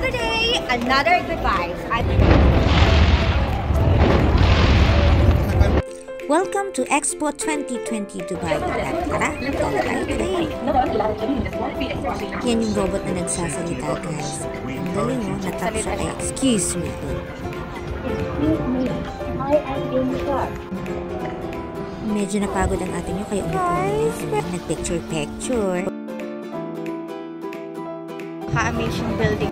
Another day, another good vibes. Welcome to Expo 2020 Dubai. Tara, tayo today. Yan yung robot na nagsasalita, guys. Ang galing mo, natap siya kaya, excuse me. I am in the car. Medyo napagod ang atin nyo, kaya umupo na. Nag-picture-picture. Ka-amazing building.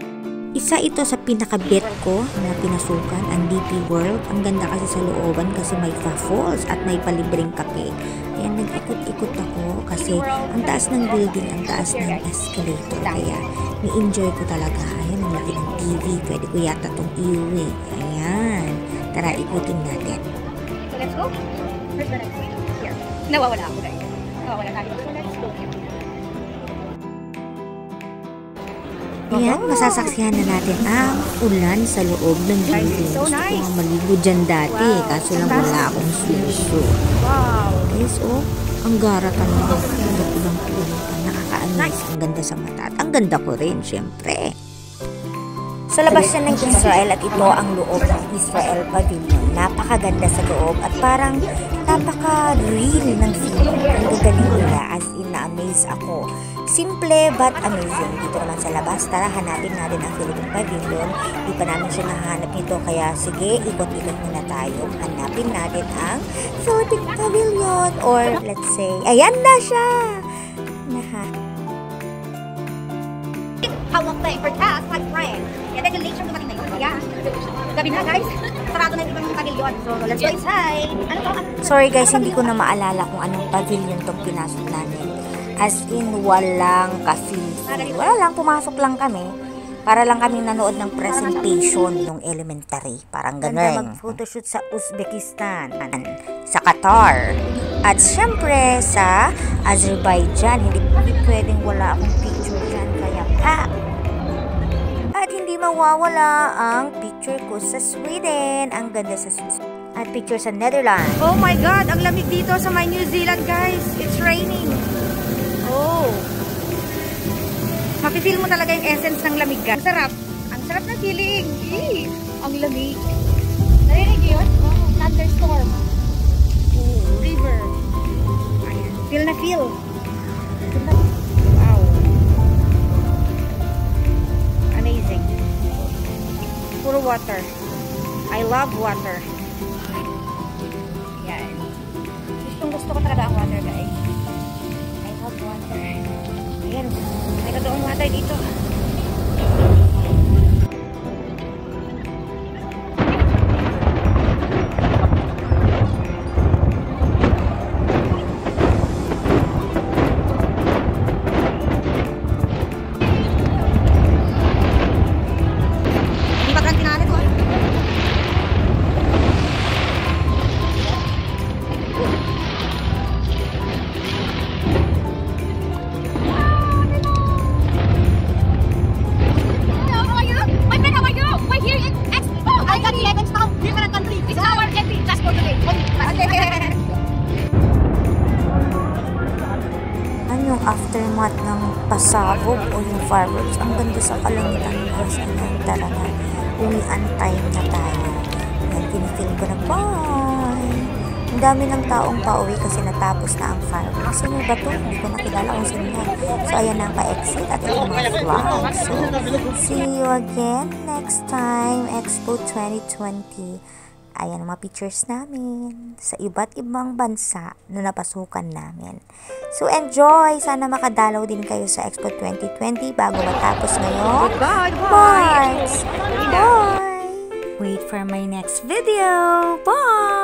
Isa ito sa pinaka-bet ko na pinasukan, ang DP World. Ang ganda kasi sa looban kasi may falls at may palibreng kape. Ayan, nag-ikot-ikot ako kasi ang taas ng building, ang taas ng escalator. Kaya, ni-enjoy ko talaga. Ayan, ang laki ng TV. Pwede ko yata itong iuwi. Ayan. Tara, ikutin natin. So let's go. First, let's go here. Nawawala ako, guys. Nawawala tayo. So let's go here. Ayan, masasaksihan na natin ang ulan sa loob ng building. So Gusto nice. ko maligo dyan dati, kaso lang wala akong swimsuit. Wow. Guys, oh, ang gara talaga. Ang ibang pumunta. Nakaka-amaze. Ang ganda sa mata. At ang ganda ko rin, syempre. Sa labas siya ng Israel at ito ang loob ng Israel Pavilion. Napakaganda sa loob at parang napaka-real ng feeling. Ang gagaling nila, as in na-amaze ako. Simple but amazing. Dito naman sa labas, tara hanapin natin ang Philippine Pavilion. Di pa namin siya nahanap nito, kaya sige, ikot-ikot muna tayo. Hanapin natin ang Philippine Pavilion, or let's say, ayan na siya! Hawak na for task, my friend. Yeah, dahil late siyang dumating na yun. Yeah. Gabi na, guys. Sarado na yung ibang pavilion. So, let's go inside. Ano to? Sorry guys, hindi ko na maalala kung anong pavilion tong pinasok namin. As in, walang ka-feel. Wala lang, pumasok lang kami. Para lang kami nanood ng presentation ng elementary. Parang ganun. Mag-photoshoot sa Uzbekistan, sa Qatar, at syempre sa Azerbaijan. Hindi pwedeng wala akong picture dyan. Kaya at hindi mawawala ang picture ko sa Sweden. Ang ganda sa Sweden. At picture sa Netherlands. Oh my God! Ang lamig dito sa my New Zealand, guys. It's raining. Oh. Mapifeel mo talaga yung essence ng lamig, guys. Ang sarap. Ang sarap ng feeling. Eee, ang lamig. Narinig yun? Oh, thunderstorm. Oh, river. Ayan. Feel na feel. Wow. Amazing. Puro water. I love water. Yan. Gusto ko talaga ang water, guys. I love water. Ayan. May totoong water dito. Hindi pa kantinaan ito. Yung aftermath ng pasabog o yung fireworks, ang ganda sa kalangitan guys. Ayan, tara na, uwian time na tayo. Ayan, pinifilm ko na, bye! Ang dami ng taong pauwi kasi natapos na ang fireworks. Sino ba to? Hindi ko nakilala kung sino yan. So ayan na ang pa-exit at ito mga vlog. So see you again next time, Expo 2020. Ayan mga pictures namin sa iba't ibang bansa na napasukan namin. So enjoy! Sana makadalaw din kayo sa Expo 2020 bago matapos ngayon. Bye! Bye! Wait for my next video! Bye!